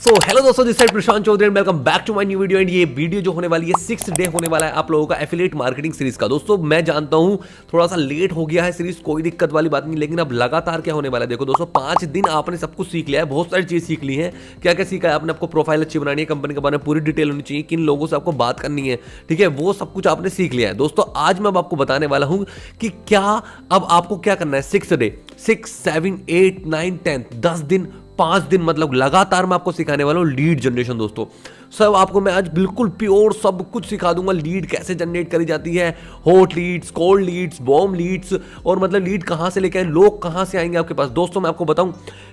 Hello दोस्तों, this side Prashant Chaudhary and welcome back to my new video. And ये video जो होने वाली है 6 डे होने वाला है आप लोगों का एफिलिएट मार्केटिंग सीरीज का। दोस्तों मैं जानता हूं थोड़ा सा लेट हो गया है सीरीज, कोई दिक्कत वाली बात नहीं, लेकिन अब लगातार क्या होने वाला है देखो दोस्तों, 5 दिन आपने सब कुछ सीख लिया है, बहुत सारी चीज सीख ली है। क्या क्या सीखा है आपने? आपको प्रोफाइल अच्छी बनानी है, कंपनी के बारे में पूरी डिटेल होनी चाहिए, किन लोगों से आपको बात करनी है, ठीक है, वो सब कुछ आपने सीख लिया है। दोस्तों आज मैं आपको बताने वाला हूं कि क्या अब आपको क्या करना है 6 डे, 6, 7, 8, 9, 10, 10 दिन, 5 दिन, मतलब लगातार मैं आपको सिखाने वाला हूं लीड जनरेशन। दोस्तों सब आपको मैं आज बिल्कुल प्योर सब कुछ सिखा दूंगा। लीड कैसे जनरेट करी जाती है, hot leads, cold leads, warm leads, और मतलब लीड कहां से लेके आए, लोग कहां से आएंगे आपके पास। दोस्तों मैं आपको बताऊं,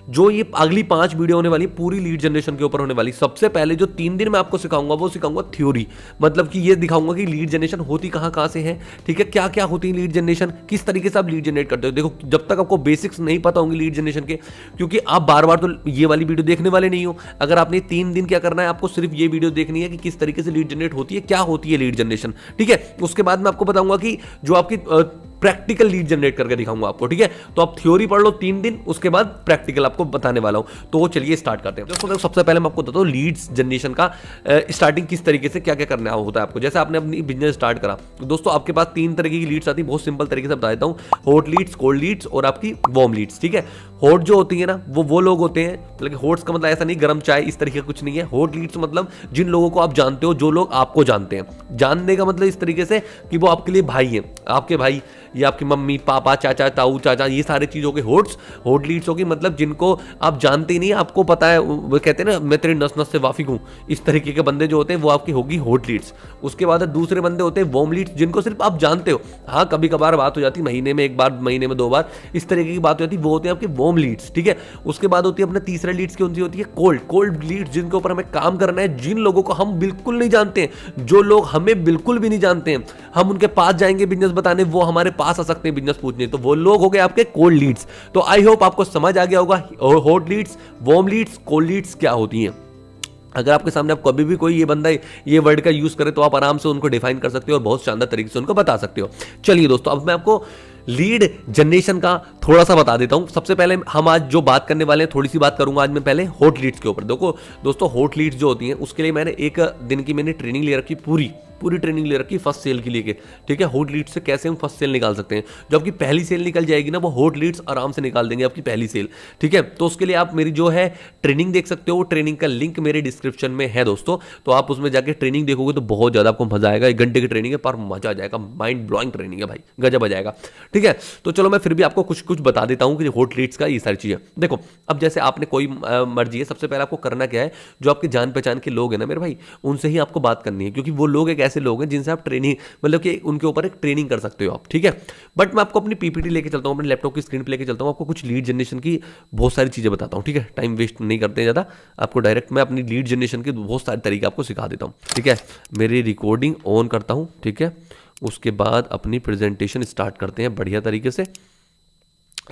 जो ये अगली 5 वीडियो होने वाली पूरी लीड जनरेशन के ऊपर होने वाली। सबसे पहले जो 3 दिन मैं आपको सिखाऊंगा वो सिखाऊंगा थ्योरी, मतलब कि ये दिखाऊंगा कि लीड जनरेशन होती कहां से है, ठीक है, क्या क्या होती है लीड जनरेशन, किस तरीके से आप लीड जनरेट करते हो। देखो जब तक आपको बेसिक्स नहीं पता होंगे लीड जनरेशन के, क्योंकि आप बार बार तो ये वाली वीडियो देखने वाले नहीं हो। अगर आपने 3 दिन क्या करना है, आपको सिर्फ ये वीडियो देखनी है कि किस तरीके से लीड जनरेट होती है, क्या होती है लीड जनरेशन, ठीक है। उसके बाद मैं आपको बताऊंगा कि जो आपकी प्रैक्टिकल लीड जनरेट करके दिखाऊंगा आपको, ठीक है। तो आप थ्योरी पढ़ लो 3 दिन, उसके बाद प्रैक्टिकल आपको बताने वाला हूं। तो चलिए स्टार्ट करते हैं। दोस्तों सबसे पहले मैं आपको बताता हूं लीड्स जनरेशन का स्टार्टिंग किस तरीके से क्या क्या करना होता है आपको। जैसे आपने अपनी बिजनेस स्टार्ट करा तो दोस्तों आपके पास 3 तरीके की लीड्स आती है, बहुत सिंपल तरीके से बता देता हूं, हॉट लीड्स, कोल्ड लीड्स और आपकी वार्म लीड्स, ठीक है। हॉट जो होती है ना वो लोग होते हैं, मतलब हॉट्स का मतलब ऐसा नहीं गरम चाय इस तरीके का कुछ नहीं है। हॉट लीड्स मतलब जिन लोगों को आप जानते हो, जो लोग आपको जानते हैं। जानने का मतलब इस तरीके से कि वो आपके लिए भाई हैं, आपके भाई या आपकी मम्मी पापा चाचा ताऊ चाचा, ये सारे चीज़ों के हॉट लीड्स होगी, मतलब जिनको आप जानते ही नहीं, आपको पता है, वो कहते हैं ना मैं तेरे नस नस से वाफिक हूँ, इस तरीके के बंदे जो होते हैं वो आपकी होगी हॉट लीड्स। उसके बाद दूसरे बंदे होते हैं वार्म लीड्स, जिनको सिर्फ आप जानते हो, हाँ कभी कभार बात हो जाती है, महीने में 1 बार, महीने में 2 बार, इस तरीके की बात हो जाती है, वो होते हैं आपके वार्म लीड्स, ठीक है। उसके बाद होती है अपना तीसरा लीड्स कौन सी होती है, कोल्ड लीड्स, जिनके ऊपर हमें काम करना है, जिन लोगों को हम बिल्कुल नहीं जानते हैं, जो लोग हमें बिल्कुल भी नहीं जानते हैं, हम उनके पास जाएंगे बिजनेस बताने, वो हमारे पास आ सकते हैं बिजनेस पूछने, तो वो लोग हो गए आपके कोल्ड लीड्स। तो आई होप आपको समझ आ गया होगा hot leads, warm leads, cold leads क्या होती हैं। अगर आपके सामने आप कभी भी कोई ये बंदा ये वर्ड का यूज करे तो आप आराम से उनको डिफाइन कर सकते हो और बहुत शानदार तरीके से उनको बता सकते हो। चलिए दोस्तों अब मैं आपको लीड जनरेशन का थोड़ा सा बता देता हूं। सबसे पहले हम आज जो बात करने वाले हैं, थोड़ी सी बात करूंगा आज मैं पहले हॉट लीड्स के ऊपर। देखो दोस्तों हॉट लीड्स जो होती हैं उसके लिए मैंने 1 दिन की मैंने ट्रेनिंग ले रखी, पूरी ट्रेनिंग ले रखी फर्स्ट सेल के लिए, ठीक है। हॉट लीड्स से कैसे हम फर्स्ट सेल निकाल सकते हैं, जो आपकी पहली सेल निकल जाएगी ना, वो हॉट लीड्स आराम से निकाल देंगे आपकी पहली सेल, ठीक है। तो उसके लिए आप मेरी जो है ट्रेनिंग देख सकते हो, ट्रेनिंग का लिंक मेरे डिस्क्रिप्शन में है दोस्तों, तो आप उसमें जाके ट्रेनिंग देखोगे तो बहुत ज्यादा आपको मजा आएगा। 1 घंटे की ट्रेनिंग है पर मजा आ जाएगा, माइंड ब्लोइंग ट्रेनिंग है भाई, गजब आ जाएगा, ठीक है। तो चलो मैं फिर भी आपको कुछ बता देता हूं कि हॉट लीड्स का ये सारी चीजें। देखो अब जैसे आपने कोई मर्जी है, सबसे पहले आपको करना क्या है, जो आपके जान पहचान के लोग हैं ना मेरे भाई, उनसे ही आपको बात करनी है, क्योंकि वो लोग एक ऐसे लोग हैं जिनसे आप ट्रेनिंग, मतलब कि उनके ऊपर एक ट्रेनिंग कर सकते हो आप, ठीक है। बट मैं आपको अपनी पीपीटी लेके चलता हूं, अपने लैपटॉप की स्क्रीन पे लेके चलता हूं, आपको कुछ लीड जनरेशन की बहुत सारी चीजें बताता हूं, ठीक है। टाइम वेस्ट नहीं करते हैं ज्यादा, आपको डायरेक्ट मैं अपनी लीड जनरेशन के बहुत सारे तरीके आपको सिखा देता हूं, ठीक है। मेरी रिकॉर्डिंग ऑन करता हूं, ठीक है। उसके बाद अपनी प्रेजेंटेशन स्टार्ट करते हैं बढ़िया तरीके से,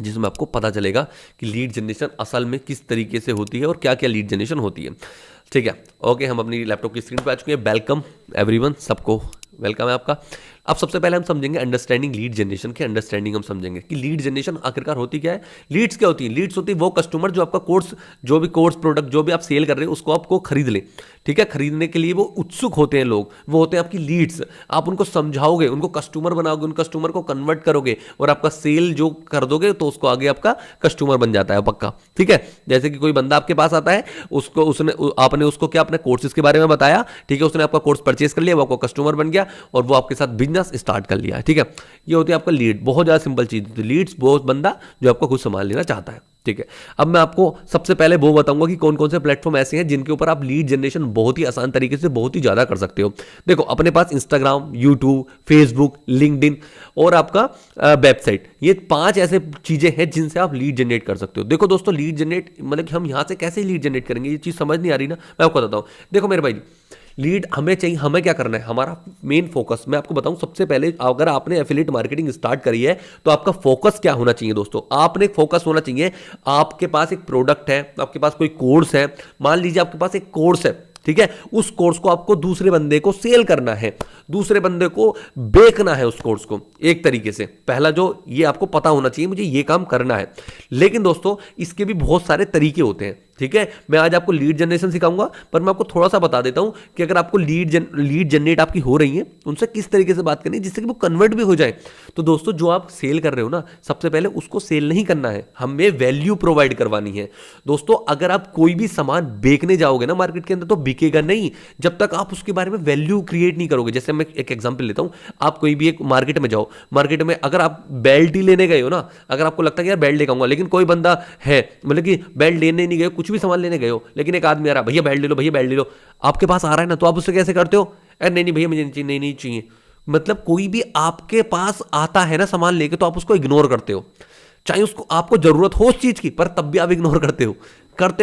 जिसमें आपको पता चलेगा कि लीड जनरेशन असल में किस तरीके से होती है और क्या क्या लीड जनरेशन होती है, ठीक है। ओके हम अपनी लैपटॉप की स्क्रीन पे आ चुके हैं। वेलकम एवरीवन, सबको वेलकम है आपका। अब सबसे पहले हम समझेंगे अंडरस्टैंडिंग लीड जनरेशन की अंडरस्टैंडिंग, हम समझेंगे कि लीड जनरेशन आखिरकार होती क्या है। लीड्स क्या होती है? लीड्स होती है वो कस्टमर जो आपका कोर्स, जो भी कोर्स प्रोडक्ट जो भी आप सेल कर रहे हैं उसको आपको खरीद ले, ठीक है। खरीदने के लिए वो उत्सुक होते हैं लोग, वो होते हैं आपकी लीड्स। आप उनको समझाओगे, उनको कस्टमर बनाओगे, उन कस्टमर को कन्वर्ट करोगे और आपका सेल जो कर दोगे तो उसको आगे आपका कस्टमर बन जाता है पक्का, ठीक है। जैसे कि कोई बंदा आपके पास आता है, उसको आपने उसको क्या अपने कोर्सेज के बारे में बताया, ठीक है, उसने आपका कोर्स परचेज कर लिया, वो आपका कस्टमर बन गया और वो आपके साथ बिजनेस स्टार्ट कर लिया, ठीक है। ये होती है आपका लीड, बहुत ज्यादा सिंपल चीज। लीड्स वो बंदा जो आपको खुद संभाल लेना चाहता है, ठीक है। अब मैं आपको सबसे पहले वो बताऊंगा कि कौन कौन से प्लेटफॉर्म ऐसे हैं जिनके ऊपर आप लीड जनरेशन बहुत ही आसान तरीके से बहुत ही ज्यादा कर सकते हो। देखो अपने पास इंस्टाग्राम, यूट्यूब, फेसबुक, लिंक्डइन और आपका वेबसाइट, ये 5 ऐसे चीजें हैं जिनसे आप लीड जनरेट कर सकते हो। देखो दोस्तों लीड जनरेट मतलब कि हम यहां से कैसे लीड जनरेट करेंगे, ये चीज समझ नहीं आ रही ना, मैं आपको बताता हूं। देखो मेरे भाई, लीड हमें चाहिए, हमें क्या करना है, हमारा मेन फोकस मैं आपको बताऊं। सबसे पहले अगर आपने एफिलिएट मार्केटिंग स्टार्ट करी है तो आपका फोकस क्या होना चाहिए दोस्तों, आपने फोकस होना चाहिए, आपके पास एक प्रोडक्ट है, आपके पास कोई कोर्स है, मान लीजिए आपके पास एक कोर्स है, ठीक है, उस कोर्स को आपको दूसरे बंदे को सेल करना है, दूसरे बंदे को बेचना है उस कोर्स को एक तरीके से। पहला जो ये आपको पता होना चाहिए मुझे ये काम करना है। लेकिन दोस्तों इसके भी बहुत सारे तरीके होते हैं। ठीक है, मैं आज आपको लीड जनरेशन सिखाऊंगा, पर मैं आपको थोड़ा सा बता देता हूं कि अगर आपको लीड जनरेट आपकी हो रही है, उनसे किस तरीके से बात करनी है जिससे कि वो कन्वर्ट भी हो जाए। तो दोस्तों, जो आप सेल कर रहे हो ना, सबसे पहले उसको सेल नहीं करना है, हमें वैल्यू प्रोवाइड करवानी है। दोस्तों, अगर आप कोई भी सामान बेचने जाओगे ना मार्केट के अंदर, तो बिकेगा नहीं जब तक आप उसके बारे में वैल्यू क्रिएट नहीं करोगे। जैसे मैं एक एग्जांपल लेता हूं, आप कोई भी एक मार्केट में जाओ, मार्केट में अगर आप बेल्ट ही लेने गए हो ना, अगर आपको लगता है कि यार बेल्ट लेकर आऊंगा, लेकिन कोई बंदा है, मतलब कि बेल्ट लेने नहीं गए, कुछ भी सामान लेने गए हो, लेकिन एक आदमी आ रहा, भैया बेल्ट ले लो, भैया बेल्ट ले लो, आपके पास आ रहा है ना, तो आप उससे कैसे करते हो? अरे नहीं नहीं भैया मुझे नहीं चाहिए, नहीं नहीं चाहिए। मतलब कोई भी आपके पास आता है ना सामान लेके, तो आप उसको इग्नोर करते हो, चाहे उसको आपको जरूरत हो उस चीज की, पर तब भी आप इग्नोर करते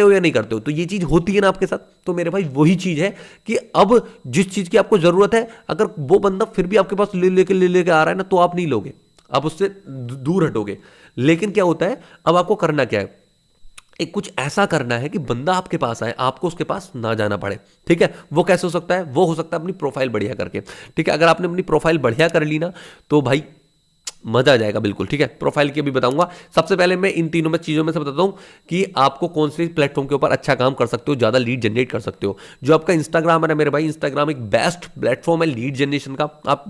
हो या नहीं करते हो? तो ये चीज होती है ना आपके साथ। तो मेरे भाई वही चीज है कि अब जिस चीज की आपको जरूरत है, अगर वो बंदा फिर भी आपके पास ले लेके आ रहा है ना, तो आप नहीं लोगे, आप उससे दूर हटोगे। लेकिन क्या होता है, अब आपको करना क्या है, एक कुछ ऐसा करना है कि बंदा आपके पास आए, आपको उसके पास ना जाना पड़े। ठीक है, वो कैसे हो सकता है? वो हो सकता है अपनी प्रोफाइल बढ़िया करके। ठीक है, अगर आपने अपनी प्रोफाइल बढ़िया कर ली ना, तो भाई मजा आ जाएगा बिल्कुल। ठीक है, प्रोफाइल की भी बताऊंगा। सबसे पहले मैं इन तीनों में चीजों में से बताता हूं कि आपको कौन से प्लेटफॉर्म के ऊपर अच्छा काम कर सकते हो, ज्यादा लीड जनरेट कर सकते हो। जो आपका इंस्टाग्राम है ना मेरे भाई, इंस्टाग्राम एक बेस्ट प्लेटफॉर्म है लीड जनरेशन का। आप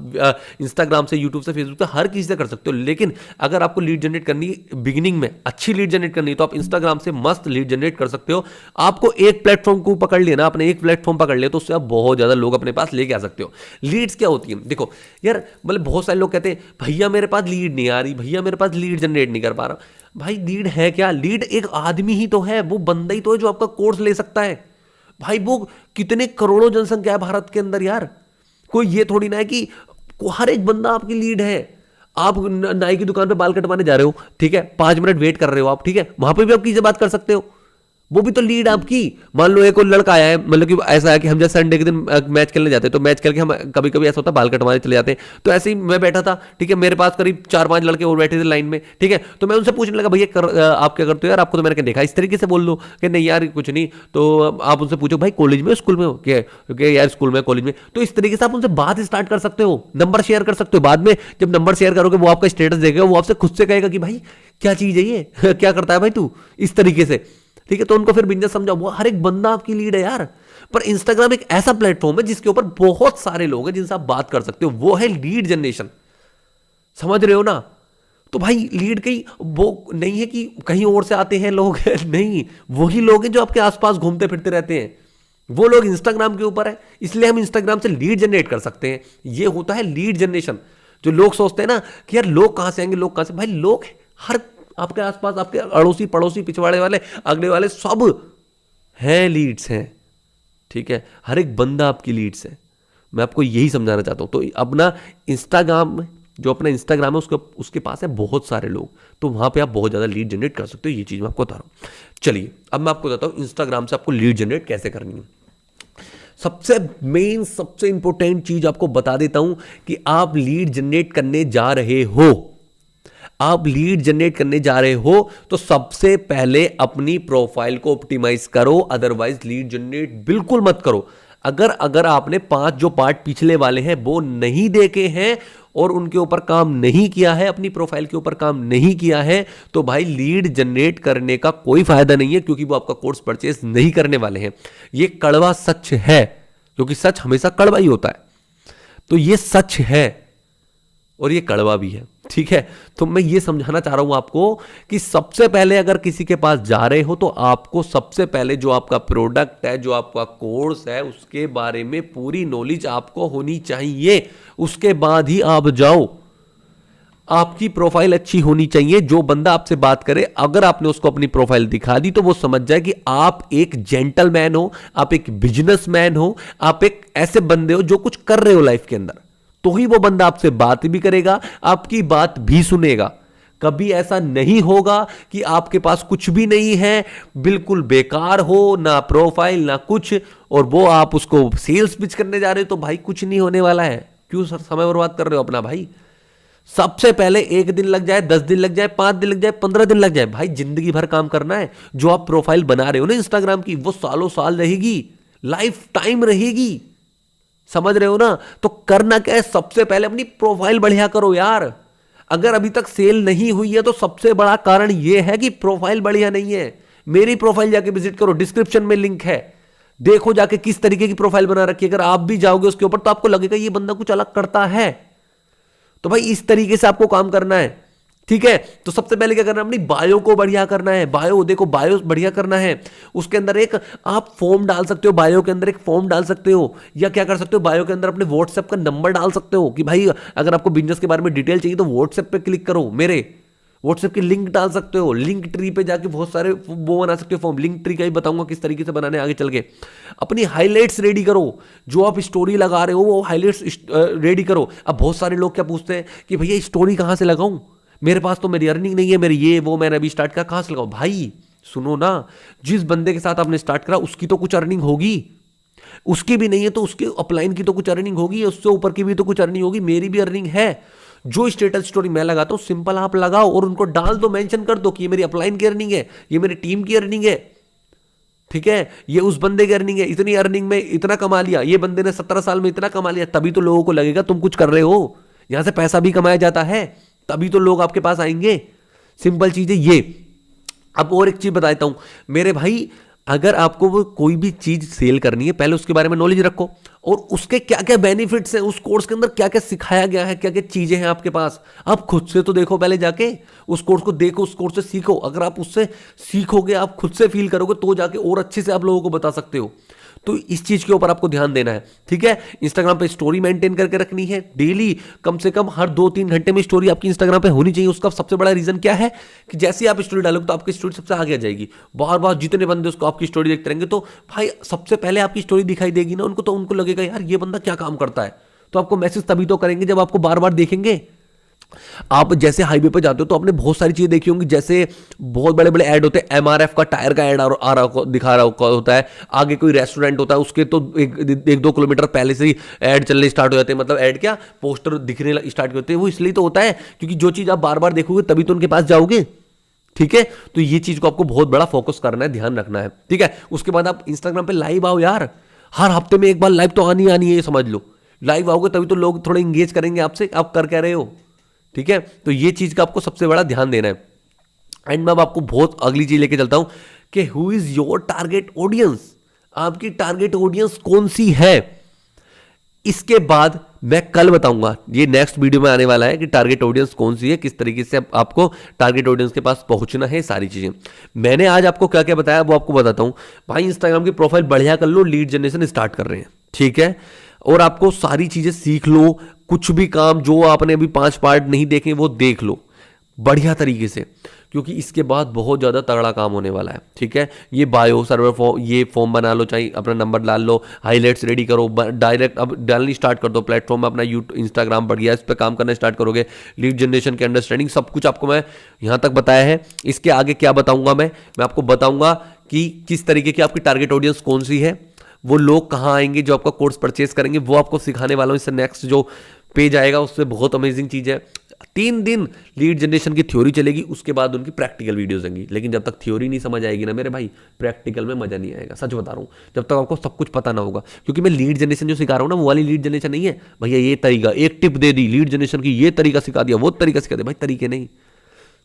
इंस्टाग्राम से, यूट्यूब से, फेसबुक से, हर किसी से कर सकते हो। लेकिन अगर आपको लीड जनरेट करनी, बिगिनिंग में अच्छी लीड जनरेट करनी, तो आप इंस्टाग्राम से मस्त लीड जनरेट कर सकते हो। आपको एक प्लेटफॉर्म को पकड़ लिया ना, आपने एक प्लेटफॉर्म पकड़ लिया, तो उससे आप बहुत ज्यादा लोग अपने पास लेके आ सकते हो। लीड्स क्या होती है? देखो यार, मतलब बहुत सारे लोग कहते हैं भैया मेरे पास लीड नहीं आ रही, भैया मेरे पास लीड जनरेट नहीं कर पा रहा। भाई लीड है क्या? लीड एक आदमी ही तो है, वो बंदा ही तो है जो आपका कोर्स ले सकता है। भाई वो कितने करोड़ों जनसंख्या है भारत के अंदर यार, कोई ये थोड़ी ना है कि हर एक बंदा आपकी लीड है। आप नाई की दुकान पे बाल कटवाने जा रहे हो, ठीक है, 5 मिनट वेट कर रहे हो आप, ठीक है, वहां पे भी आप किसी से बात कर सकते हो, वो भी तो लीड आपकी। मान लो एक और लड़का आया है, मतलब कि ऐसा है कि हम जैसे संडे के दिन मैच खेलने जाते हैं, तो मैच खेल के हम कभी कभी ऐसा होता है बाल कटवाने चले जाते हैं। तो ऐसे ही मैं बैठा था, ठीक है, मेरे पास करीब 4-5 लड़के और बैठे थे लाइन में, ठीक है, तो मैं उनसे पूछने लगा भैया आप क्या करते हो यार, आपको तो मैंने देखा। इस तरीके से बोल दो कि नहीं यार कुछ नहीं, तो आप उनसे पूछो भाई कॉलेज में स्कूल में हो क्या, क्योंकि यार स्कूल में कॉलेज में, तो इस तरीके से आप उनसे बात स्टार्ट कर सकते हो, नंबर शेयर कर सकते हो। बाद में जब नंबर शेयर करोगे, वो आपका स्टेटस देखेगा, वो आपसे खुद से कहेगा कि भाई क्या चीज है ये क्या करता है भाई तू, इस तरीके से। ठीक है, तो उनको फिर बिजनेस समझाओ, वो हर एक बंदा आपकी लीड है यार। पर इंस्टाग्राम एक ऐसा प्लेटफॉर्म है जिसके ऊपर बहुत सारे लोग हैं जिनसे आप बात कर सकते हो, वो है लीड जनरेशन। समझ रहे हो ना? तो भाई लीड कहीं वो नहीं है कि कहीं और से आते हैं लोग नहीं, वही लोग हैं जो आपके आसपास घूमते फिरते रहते हैं, वो लोग इंस्टाग्राम के ऊपर है, इसलिए हम इंस्टाग्राम से लीड जनरेट कर सकते हैं। ये होता है लीड जनरेशन। जो लोग सोचते हैं ना कि यार लोग कहां से आएंगे, लोग कहां से, भाई लोग हर आपके आसपास, आपके अड़ोसी पड़ोसी, पिछवाड़े वाले, अगले वाले, सब हैं, लीड्स हैं। ठीक है, हर एक बंदा आपकी लीड्स है। मैं आपको यही समझाना चाहता हूं। तो अपना इंस्टाग्राम, जो अपना इंस्टाग्राम है, उसके पास है बहुत सारे लोग, तो वहां पे आप बहुत ज्यादा लीड जनरेट कर सकते हो। ये चीज मैं आपको बता रहा हूं। चलिए अब मैं आपको बताता हूं इंस्टाग्राम से आपको लीड जनरेट कैसे करनी है। सबसे मेन, सबसे इंपॉर्टेंट चीज आपको बता देता हूं कि आप लीड जनरेट करने जा रहे हो, आप लीड जनरेट करने जा रहे हो, तो सबसे पहले अपनी प्रोफाइल को ऑप्टिमाइज करो, अदरवाइज लीड जनरेट बिल्कुल मत करो। अगर आपने 5 जो पार्ट पिछले वाले हैं वो नहीं देखे हैं और उनके ऊपर काम नहीं किया है, अपनी प्रोफाइल के ऊपर काम नहीं किया है, तो भाई लीड जनरेट करने का कोई फायदा नहीं है, क्योंकि वो आपका कोर्स परचेज नहीं करने वाले हैं। ये कड़वा सच है, क्योंकि सच हमेशा कड़वा ही होता है। तो ये सच है और ये कड़वा भी है। ठीक है, तो मैं ये समझाना चाह रहा हूं आपको कि सबसे पहले अगर किसी के पास जा रहे हो, तो आपको सबसे पहले जो आपका प्रोडक्ट है, जो आपका कोर्स है, उसके बारे में पूरी नॉलेज आपको होनी चाहिए। उसके बाद ही आप जाओ। आपकी प्रोफाइल अच्छी होनी चाहिए। जो बंदा आपसे बात करे, अगर आपने उसको अपनी प्रोफाइल दिखा दी, तो वो समझ जाए कि आप एक जेंटलमैन हो, आप एक बिजनेसमैन हो, आप एक ऐसे बंदे हो जो कुछ कर रहे हो लाइफ के अंदर। तो ही वो बंदा आपसे बात भी करेगा, आपकी बात भी सुनेगा। कभी ऐसा नहीं होगा कि आपके पास कुछ भी नहीं है, बिल्कुल बेकार हो, ना प्रोफाइल ना कुछ, और वो आप उसको सेल्स पिच करने जा रहे हो, तो भाई कुछ नहीं होने वाला है। क्यों सर समय बर्बाद कर रहे हो अपना? भाई सबसे पहले 1 दिन लग जाए, 10 दिन लग जाए, 5 दिन लग जाए, 15 दिन लग जाए, भाई जिंदगी भर काम करना है। जो आप प्रोफाइल बना रहे हो ना इंस्टाग्राम की, वो सालों साल रहेगी, लाइफ टाइम रहेगी। समझ रहे हो ना? तो करना क्या है, सबसे पहले अपनी प्रोफाइल बढ़िया करो यार। अगर अभी तक सेल नहीं हुई है, तो सबसे बड़ा कारण यह है कि प्रोफाइल बढ़िया नहीं है। मेरी प्रोफाइल जाके विजिट करो, डिस्क्रिप्शन में लिंक है, देखो जाके किस तरीके की प्रोफाइल बना रखी है। अगर आप भी जाओगे उसके ऊपर तो आपको लगेगा ये बंदा कुछ अलग करता है। तो भाई इस तरीके से आपको काम करना है, ठीक है। तो सबसे पहले क्या करना है, अपनी बायो को बढ़िया करना है। बायो देखो, बायो बढ़िया करना है, उसके अंदर एक आप फॉर्म डाल सकते हो, बायो के अंदर एक फॉर्म डाल सकते हो, या क्या कर सकते हो, बायो के अंदर अपने व्हाट्सएप का नंबर डाल सकते हो कि भाई अगर आपको बिजनेस के बारे में डिटेल चाहिए तो व्हाट्सएप पे क्लिक करो, मेरे व्हाट्सएप की लिंक डाल सकते हो। लिंक ट्री पे जाके बहुत सारे वो बना सकते हो फॉर्म, लिंक ट्री का भी बताऊंगा किस तरीके से बनाने आगे चल के। अपनी हाइलाइट्स रेडी करो, जो आप स्टोरी लगा रहे हो वो हाइलाइट्स रेडी करो। अब बहुत सारे लोग क्या पूछते हैं कि भैया स्टोरी कहां से लगाऊं, मेरे पास तो मेरी अर्निंग नहीं है, मेरी ये वो मैंने अभी स्टार्ट किया, कहां से लगाऊं। भाई सुनो ना, जिस बंदे के साथ आपने स्टार्ट करा उसकी तो कुछ अर्निंग होगी, उसकी भी नहीं है तो उसके अपलाइन की तो कुछ अर्निंग होगी, उससे ऊपर की भी तो कुछ अर्निंग होगी, मेरी भी अर्निंग है। जो स्टेटस स्टोरी मैं लगाता हूं सिंपल आप लगाओ और उनको डाल दो, मेंशन कर दो कि ये मेरी अपलाइन की अर्निंग है, ये मेरी टीम की अर्निंग है, ठीक है, ये उस बंदे की अर्निंग है, इतनी अर्निंग में इतना कमा लिया, ये बंदे ने 17 साल में इतना कमा लिया। तभी तो लोगों को लगेगा तुम कुछ कर रहे हो, यहां से पैसा भी कमाया जाता है, तभी तो लोग आपके पास आएंगे। सिंपल चीज है ये। अब और एक चीज बता देता हूं मेरे भाई, अगर आपको वो कोई भी चीज सेल करनी है पहले उसके बारे में नॉलेज रखो, और उसके क्या क्या बेनिफिट्स हैं, उस कोर्स के अंदर क्या क्या सिखाया गया है, क्या क्या चीजें हैं आपके पास, आप खुद से तो देखो, पहले जाके उस कोर्स को देखो, उस कोर्स से सीखो। अगर आप उससे सीखोगे, आप खुद से फील करोगे, तो जाके और अच्छे से आप लोगों को बता सकते हो। तो इस चीज के ऊपर आपको ध्यान देना है, ठीक है। इंस्टाग्राम पे स्टोरी मेंटेन करके रखनी है, डेली कम से कम हर 2-3 घंटे में स्टोरी आपकी इंस्टाग्राम पे होनी चाहिए। उसका सबसे बड़ा रीजन क्या है कि जैसे ही आप स्टोरी डालोगे तो आपकी स्टोरी सबसे आगे आ जाएगी। बार बार जितने बंदे उसको आपकी स्टोरी देखते रहेंगे तो भाई सबसे पहले आपकी स्टोरी दिखाई देगी ना उनको, तो उनको लगेगा यार ये बंदा क्या काम करता है, तो आपको मैसेज तभी तो करेंगे जब आपको बार बार देखेंगे। आप जैसे हाईवे पर जाते हो तो आपने बहुत सारी चीजें देखी होंगी, जैसे बहुत बड़े बड़े ऐड होते हैं, एमआरएफ का टायर का ऐड आ रहा दिखा रहा होता है, आगे कोई रेस्टोरेंट होता है उसके तो 1-2 किलोमीटर पहले से ही ऐड चलने स्टार्ट हो जाते हैं, मतलब ऐड क्या पोस्टर दिखने स्टार्ट होते हैं। वो इसलिए तो होता है क्योंकि जो चीज आप बार बार देखोगे तभी तो उनके पास जाओगे, ठीक है। तो ये चीज को आपको बहुत बड़ा फोकस करना है, ध्यान रखना है, ठीक है। उसके बाद आप इंस्टाग्राम पे लाइव आओ यार, हर हफ्ते में एक बार लाइव तो आनी है, ये समझ लो। लाइव आओगे तभी तो लोग थोड़ा इंगेज करेंगे आपसे, आप कर क्या रहे हो, ठीक है। तो ये चीज का आपको सबसे बड़ा ध्यान देना है। एंड मैं अब आपको बहुत अगली चीज लेके चलता हूं कि who is your target audience, आपकी टारगेट ऑडियंस कौन सी है। इसके बाद मैं कल बताऊंगा, ये नेक्स्ट वीडियो में आने वाला है कि टारगेट ऑडियंस कौन सी है, किस तरीके से आपको टारगेट ऑडियंस के पास पहुंचना है, सारी चीजें। मैंने आज आपको क्या क्या बताया वो आपको बताता हूं। भाई इंस्टाग्राम की प्रोफाइल बढ़िया कर लो, लीड जनरेशन स्टार्ट कर रहे हैं, ठीक है, और आपको सारी चीजें सीख लो। कुछ भी काम जो आपने अभी 5 पार्ट नहीं देखे वो देख लो बढ़िया तरीके से, क्योंकि इसके बाद बहुत ज़्यादा तगड़ा काम होने वाला है, ठीक है। ये बायो सर्वर फॉर्म, ये फॉर्म बना लो, चाहे अपना नंबर डाल लो, हाईलाइट्स रेडी करो, डायरेक्ट अब डालनी स्टार्ट कर दो प्लेटफॉर्म में अपना, यूट्यूब इंस्टाग्राम बढ़ गया, इस पर काम करना स्टार्ट करोगे। लीड जनरेशन की अंडरस्टैंडिंग सब कुछ आपको मैं यहाँ तक बताया है। इसके आगे क्या बताऊँगा मैं आपको बताऊँगा कि किस तरीके की आपकी टारगेट ऑडियंस कौन सी है, वो लोग कहाँ आएंगे जो आपका कोर्स परचेस करेंगे, वो आपको सिखाने वाला हूँ। इससे नेक्स्ट जो पेज आएगा उससे बहुत अमेजिंग चीज़ है। 3 दिन लीड जनरेशन की थ्योरी चलेगी, उसके बाद उनकी प्रैक्टिकल वीडियोस आएंगी। लेकिन जब तक थ्योरी नहीं समझ आएगी ना मेरे भाई, प्रैक्टिकल में मजा नहीं आएगा, सच बता रहा हूँ। जब तक आपको सब कुछ पता ना होगा, क्योंकि मैं लीड जनरेशन जो सिखा रहा हूँ ना वो वाली लीड जनरेशन नहीं है भैया। ये तरीका, एक टिप दे दी लीड जनरेशन की, ये तरीका सिखा दिया, वो तरीका सिखा दिया, भाई तरीके नहीं।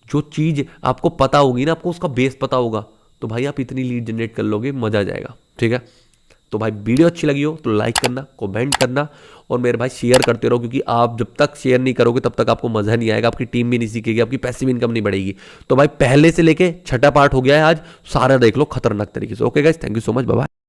जो चीज़ आपको पता होगी ना, आपको उसका बेस पता होगा, तो भाई आप इतनी लीड जनरेट कर लोगे, मजा आ जाएगा, ठीक है। तो भाई वीडियो अच्छी लगी हो तो लाइक करना, कमेंट करना, और मेरे भाई शेयर करते रहो, क्योंकि आप जब तक शेयर नहीं करोगे तब तक आपको मजा नहीं आएगा, आपकी टीम भी नहीं सीखेगी, आपकी पैसिव इनकम नहीं बढ़ेगी। तो भाई पहले से लेके 6ठा पार्ट हो गया है आज, सारा देख लो खतरनाक तरीके से। Okay guys, thank you so much, bye bye.